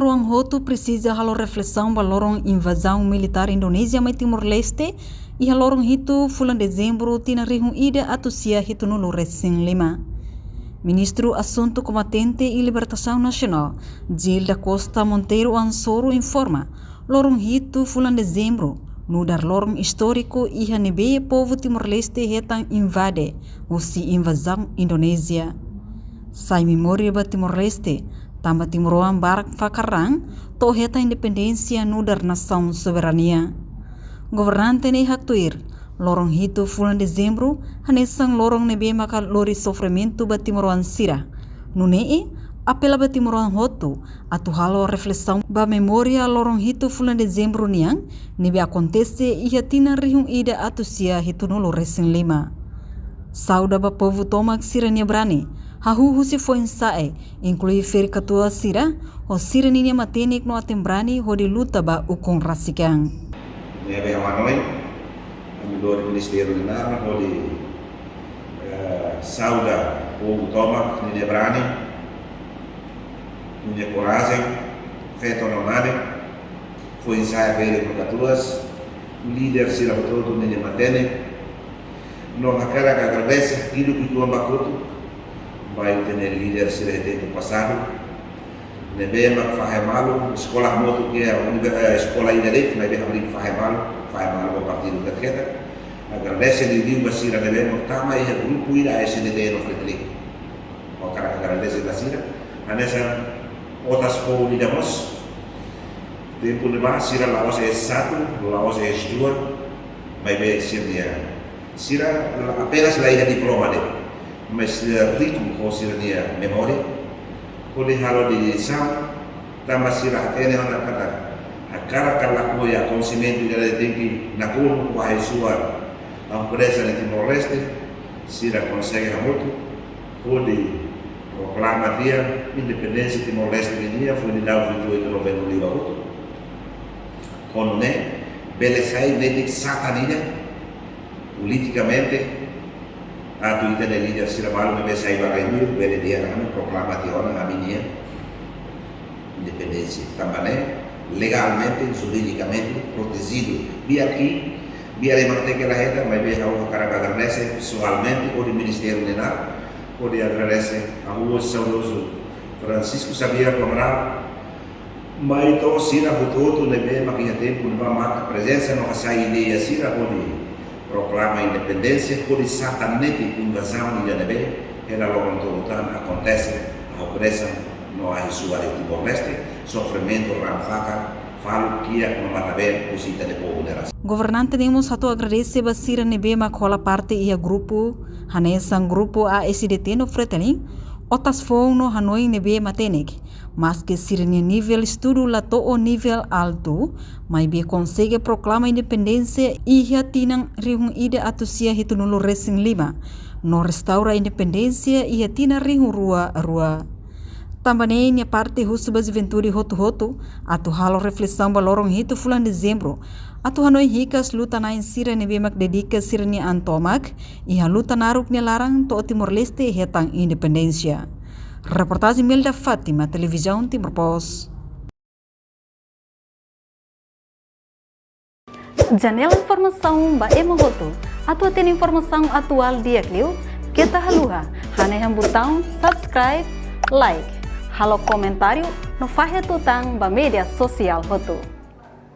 Timor Hotu precisa halo reflexão balorong invasão militar Indonésia mai Timor-Leste e halorong hitu fulan dezembro tina rihung ida atusia hitu nulu recém lima. Ministro Assunto Combatente e Libertação Nacional, Gilda Costa Monteiro Ansoro informa, lorong hitu fulan dezembro, no dar lorong histórico e hanebe povo Timor-Leste hetang invade, usi invasão Indonésia. Sai memória ba Timor-Leste, tamba Timoroan barak fakarang, to heta independência no dar nação soberania. Governante ne haktuir, lorong hitu fulan dezembro, hanesang lorong nebe maka lori sofrimento ba Timoroan sira. Nunee, apela ba Timoroan Hotu, atu halo reflexão ba memória lorong hitu fulan dezembro niang, nebe acontece e hatina rihung ida atu sia hitu nolo recém lima. Sauda ba povo tomak sira brani, hahu se foi ensae, inclui fer katua sira, o sira ninya matenik no atembrani ho di luta ba ukong rasikang. Nebe Hanoi, do Ministério de Nara, ho di sauda povo tomak ninya brani, ninya coragem, feito nomade, foi ensae ver com katuas, líder sira todo ninya matenik, no hakara que agradece aquilo que tu ambacuto vai ter líder se do passado nebe mak fahemalo sekolah moto que é a escola inerente mas bem abrir fahemalo o partido da esquerda agradece de Dio Basira nebe mak tama e grupo ira a SDT no Frederico o cara que agradece Basira anessa outras comunidades tempo de Basira Laos é satu Laos é dua mas bem sirnia Sira apenas la ida diploma de, mas rico com sirnia memória, pode halo di sam, tama sira atene ona kata, a cara kala koya conhecimento de tempi na como com a sua empresa de Timor-Leste, sira consegue muito, pode proclama dia independência de Timor-Leste de dia foi de 28 de novembro de outro, quando né, belezai nedik satanina politicamente a tuita de líder Sirabalo me sai bagaimir bele dia kami proclamação a minha independência também legalmente juridicamente protegido via aqui via de manter que la reta mas veja o cara que agradece pessoalmente o do Ministério de Nada o de agradece a o saudoso Francisco Xavier Cabral mas todo sira todo nebe maquinha tempo não marca presença não sai ideia sira pode proclama a independência, por exatamente invasão de Janebe, ela logo todo acontece, a opressão no a sua de Timor-Leste, sofrimento, ramfaca, falo que é uma matabe, cosita de povo de raça. Governante temos a agradece basira nebe macola parte e a grupo, hanesan grupo a SDT no fretelin, otas fong no Hanoi nebe matenek, mas que sirene nível estudo lato o nível alto, mas be consegue proclama independência e já tinang rihung ida atusia hitu nulu recém lima, no restaura independência e já tina rihung rua. Também a parte husubas venturi hotu atu halo reflexão balorong hitu fulan dezembro, atu Hanoi hikas luta na insira nebe mak dedika sirni antomak, e a luta naruk larang to Timor-Leste hetang independência. Reportagem Melda Fátima, Televisão Timor Post. Janela informação ba Emohoto. Atu tem informação atual dia Clio. Kita haluha, haneham botão subscribe, like, halo comentário no fahe tutang ba media sosial Hoto.